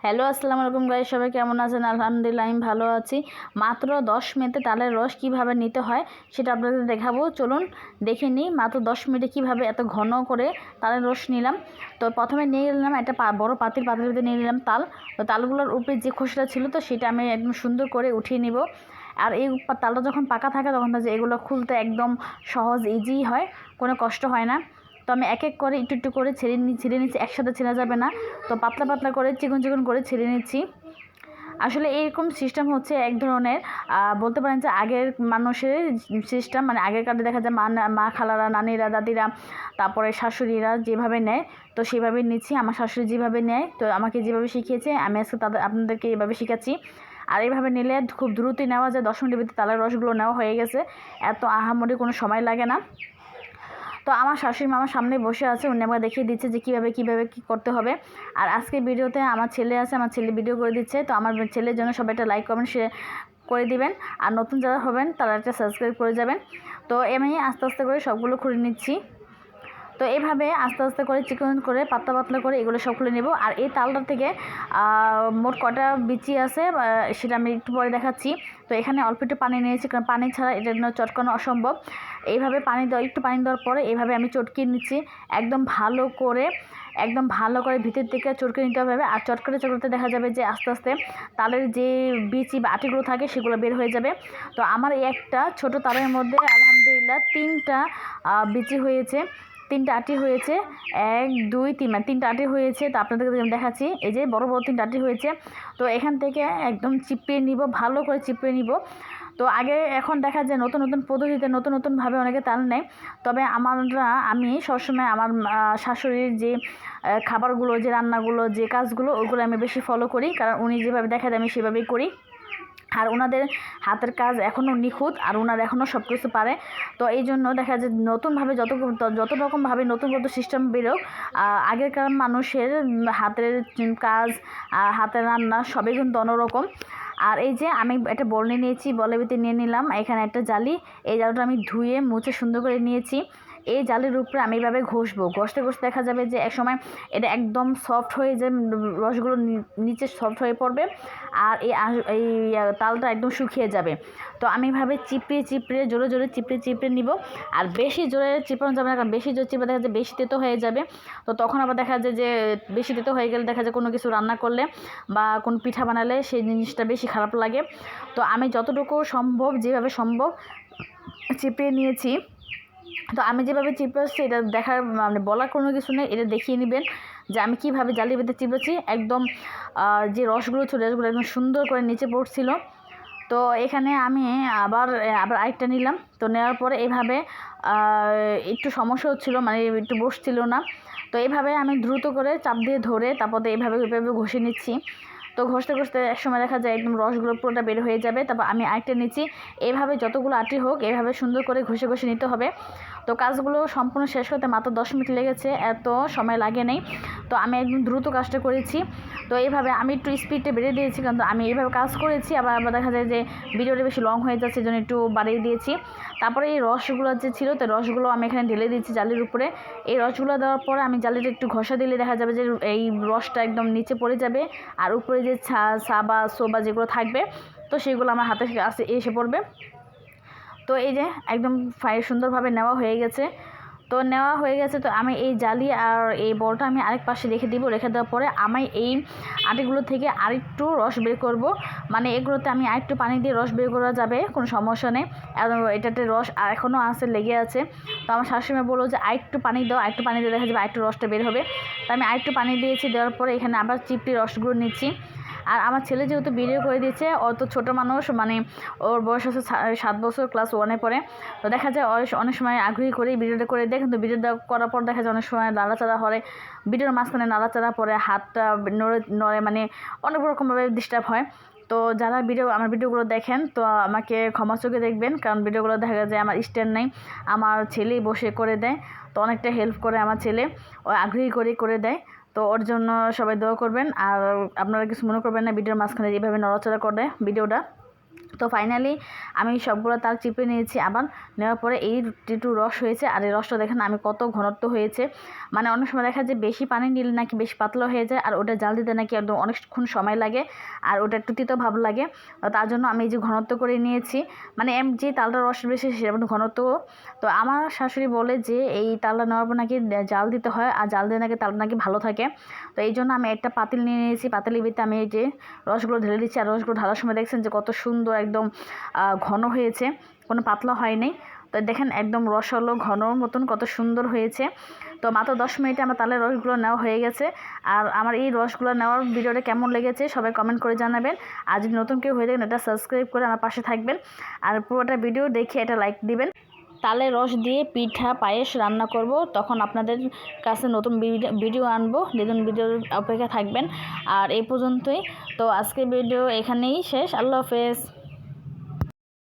Hello আসসালামু আলাইকুম guys, সবাই কেমন আছেন? আলহামদুলিল্লাহ আমি ভালো আছি। মাত্র 10 মিনিটে তালের রস কিভাবে নিতে হয় সেটা আপনাদের দেখাবো। চলুন দেখে নিই মাত্র 10 মিনিটে কিভাবে এত ঘন করে তালের রস নিলাম। তো প্রথমে নিয়ে নিলাম একটা বড় পাতিলের ভিতরে নিয়ে নিলাম তাল। তো তালগুলোর উপরে যে খোসাটা ছিল তো সেটা আমি একদম সুন্দর করে উঠিয়ে নিব। আর এই তালটা যখন পাকা থাকে তখন এগুলো খুলতে একদম সহজ, ইজি হয়, কোনো কষ্ট হয় না। তো আমি এক এক করে একটু একটু করে ছেড়ে নিচ্ছি, একসাথে ছেড়া যাবে না। তো পাতলা পাতলা করে চিকন চিকন করে ছেড়ে নিচ্ছি। আসলে এইরকম সিস্টেম হচ্ছে এক ধরনের বলতে পারেন যে আগের মানুষের সিস্টেম, মানে আগের কালে দেখা যায় মা খালারা, নানিরা, দাদিরা, তারপরে শাশুড়িরা যেভাবে নেয় তো সেভাবেই নিচ্ছি। আমার শাশুড়ি যেভাবে নেয় তো আমাকে যেভাবে শিখিয়েছে আমি আজকে আপনাদেরকে এইভাবে শেখাচ্ছি। আর এইভাবে নিলে খুব দ্রুতই নেওয়া যায়। 10 মিনিটের ভিতরে তালের রসগুলো নেওয়া হয়ে গেছে, এত আহামরি কোনো সময় লাগে না। তো আমার শাশুড়ি মা আমার সামনে বসে আছে, উনি আমাকে দেখিয়ে দিচ্ছে যে কীভাবে কী করতে হবে। আর আজকের ভিডিওতে আমার ছেলে আছে, আমার ছেলে ভিডিও করে দিচ্ছে। তো আমার ছেলের জন্য সবাই একটা লাইক কমেন্ট শেয়ার করে দিবেন। আর নতুন যারা হবেন তারা একটা সাবস্ক্রাইব করে যাবেন। তো আমি আস্তে আস্তে করে সবগুলো খুলে নিচ্ছি। তো এইভাবে আস্তে আস্তে করে চিকন করে পাতলা পাতলা করে এগুলো সব খুলে নেব। আর এই তালটা থেকে মোট কটা বিচি আছে সেটা আমি একটু পরে দেখাচ্ছি। তো এখানে অল্প একটু পানি নিয়েছি, কারণ পানি ছাড়া এটা চটকানো অসম্ভব। এইভাবে একটু পানি দেওয়ার পরে এইভাবে আমি চটকিয়ে নিচ্ছি একদম ভালো করে ভিতর থেকে চটকে নিতে হবে। আর চটকাতে দেখা যাবে যে আস্তে আস্তে তালের যে বিচি বা আটিগুলো থাকে সেগুলো বের হয়ে যাবে। তো আমার এই একটা ছোট তালের মধ্যে আলহামদুলিল্লাহ 3টা বিচি হয়েছে, 3টা আটি হয়েছে। 1 2 3 মানে 3টা আটি হয়েছে। তো আপনাদেরকে দেখাচ্ছি, এই যে বড় 3টা আটি হয়েছে। তো এখান থেকে একদম চিপড়িয়ে নিব, ভালো করে চিপড়িয়ে নিব। তো এখন দেখা যায় নতুন নতুন পদ্ধতিতে নতুনভাবে অনেকে তাল নেয়। তবে আমি সবসময় আমার শাশুড়ির যে খাবারগুলো, যে রান্নাগুলো, যে কাজগুলো, ওগুলো আমি বেশি ফলো করি, কারণ উনি যেভাবে দেখায় আমি সেভাবেই করি। আর ওনাদের হাতের কাজ এখনও নিখুঁত, আর ওনারা এখনও সব কিছু পারে। তো এই জন্য দেখা যায় নতুনভাবে যত রকমভাবে নতুন সিস্টেম বেরোক, আগেরকার মানুষের হাতের কাজ, হাতের রান্না সবই কিন্তু অন্যরকম। আর এই যে আমি একটা বলনি নিয়েছি, বলের ভিতরে নিয়ে নিলাম এখানে একটা জালি। এই জালটা আমি ধুয়ে মুছে সুন্দর করে নিয়েছি। এই জালের উপরে আমি এইভাবে ঘষতে দেখা যাবে যে একসময় এটা একদম সফট হয়ে যে রসগুলো নিচে সফট হয়ে পড়বে। আর এই তালটা একদম শুকিয়ে যাবে। তো আমি এইভাবে চিপড়ে জোরে চিপড়ে নিব। আর বেশি জোরে চিপড়ানো যাবে না, কারণ বেশি জোরে চিপড়ে দেখা যায় বেশি তেতো হয়ে যাবে। তো তখন আবার দেখা যায় যে বেশি তেতো হয়ে গেলে দেখা যায় কোনো কিছু রান্না করলে বা কোনো পিঠা বানালে সেই জিনিসটা বেশি খারাপ লাগে। তো আমি যতটুকু সম্ভব, যেভাবে সম্ভব চিপড়ে নিয়েছি। তো আমি যেভাবে চিপড়াচ্ছি এটা দেখার মানে বলার কোনো কিছু নেই, এটা দেখিয়ে নেবেন যে আমি কীভাবে জালির ভিতরে চিপড়েছি। একদম যে রসগুলো ছিল রসগুলো একদম সুন্দর করে নিচে পড়ছিল। তো এখানে আমি আবার আরেকটা নিলাম। তো নেওয়ার পরে এইভাবে একটু সমস্যা হচ্ছিলো, মানে একটু বসছিল না। তো এইভাবে আমি দ্রুত করে চাপ দিয়ে ধরে তারপরে এইভাবে ঘষে নিচ্ছি। তো ঘষতে একসময় দেখা যায় একদম রসগুলো পুরোটা বের হয়ে যাবে। তারপর আমি আরেকটা নিচ্ছি। এইভাবে যতগুলো আটি হোক এইভাবে সুন্দর করে ঘষে নিতে হবে। তো কাজগুলো সম্পূর্ণ শেষ করতে মাত্র 10 মিনিট লেগেছে, এত সময় লাগে নেই। তো আমি একদম দ্রুত কাজটা করেছি। তো এইভাবে আমি একটু স্পিডটা বেড়ে দিয়েছি, কারণ আমি এইভাবে কাজ করেছি। আবার দেখা যায় যে ভিডিওটা বেশি লং হয়ে যাচ্ছে, এই জন্য একটু বাড়িয়ে দিয়েছি। তারপরে এই রসগুলো যে ছিল তো রসগুলো আমি এখানে ঢেলে দিয়েছি জালির উপরে। এই রসগুলো দেওয়ার পরে আমি জালিটা একটু ঘষা দিলে দেখা যাবে যে এই রসটা একদম নিচে পড়ে যাবে। আর উপরে যে সোবা যেগুলো থাকবে তো সেগুলো আমার হাতে এসে পড়বে। তো এই যে একদম সুন্দরভাবে নেওয়া হয়ে গেছে। তো আমি এই জালি আর এই বলটা আমি আরেক পাশে রেখে দেওয়ার পরে আমি এই আটিগুলো থেকে আরেকটু রস বের করব। মানে এগুলোতে আমি আরেকটু পানি দিয়ে রস বের করা যাবে, কোনো সমস্যা নেই। এটাতে রস এখনও লেগে আছে। তো আমার শাশুড়ি বললো যে আরেকটু পানি দাও, আরেকটু পানি দিয়ে দেখা যাবে আরেকটু রসটা বের হবে। তো আমি আরেকটু পানি দিয়েছি, দেওয়ার পরে এখানে আবার চিপটি রসগুলো নিচ্ছি। আর আমার ছেলে যেহেতু ভিডিও করে দিয়েছে, অত ছোটো মানুষ, মানে ওর বয়স আছে 7 বছর, ক্লাস 1-এ পড়ে। তো দেখা যায় অনেক সময় আগ্রহী করে ভিডিওটা করে দেয়, কিন্তু ভিডিওটা করার পর দেখা যায় অনেক সময় নাড়াচাড়া হয়, ভিডিওর মাঝখানে নাড়াচাড়া পরে হাতটা নড়ে, মানে অনেক রকমভাবে ডিস্টার্ব হয়। তো যারা আমার ভিডিওগুলো দেখেন তো আমাকে ক্ষমা চোখে দেখবেন, কারণ ভিডিওগুলো দেখা যায় আমার স্ট্যান্ড নেই, আমার ছেলেই বসে করে দেয়। তো অনেকটা হেল্প করে আমার ছেলে, ও আগ্রহী করে দেয়। তো ওর জন্য সবাই দোয়া করবেন। আর আপনারা কিছু মনে করবেন না ভিডিওর মাঝখানে যেভাবে নড়াচড়া করে ভিডিওটা। তো ফাইনালি আমি সবগুলো তাল চিপে নিয়েছি। আবার নেওয়ার পরে এই একটু রস হয়েছে, আর এই রসটা দেখেন আমি কত ঘনত্ব হয়েছে। মানে অনেক সময় দেখা যায় বেশি পানি নিলে নাকি বেশি পাতলা হয়ে যায়, আর ওটা জাল দিতে নাকি একদম অনেকক্ষণ সময় লাগে, আর ওটা একটু তিতো ভাব লাগে। তার জন্য আমি এই যে ঘনত্ব করে নিয়েছি, মানে যে তালটা রস বেশি সেরকম ঘনত্ব। তো আমার শাশুড়ি বলে যে এই তালটা নেওয়ার পর নাকি জাল দিতে হয়, আর জাল দিয়ে নাকি তালটা নাকি ভালো থাকে। তো এই জন্য আমি একটা পাতিল নিয়ে নিয়েছি, পাতিলের ভিতরে আমি এই যে রসগুলো ঢেলে দিচ্ছি। আর রসগুলো ঢালার সময় দেখছেন যে কত সুন্দর একদম ঘন হয়েছে, কোনো পাতলা হয়নি। তো দেখেন একদম রসালো ঘনর মতন কত সুন্দর হয়েছে। তো মাত্র 10 মিনিটে আমার তালের রসগুলো নেওয়া হয়ে গেছে। আর আমার এই রসগুলো নেওয়ার ভিডিওটা কেমন লেগেছে সবাই কমেন্ট করে জানাবেন। আর যদি নতুন কেউ হয়ে থাকেন এটা সাবস্ক্রাইব করে আমার পাশে থাকবেন, আর পুরোটা ভিডিও দেখে এটা লাইক দিবেন। তালের রস দিয়ে পিঠা পায়েস রান্না করব, তখন আপনাদের কাছে নতুন ভিডিও আনবো, নতুন ভিডিওর অপেক্ষা থাকবেন। আর এই পর্যন্তই। তো আজকের ভিডিও এখানেই শেষ। আল্লাহ হাফেজ।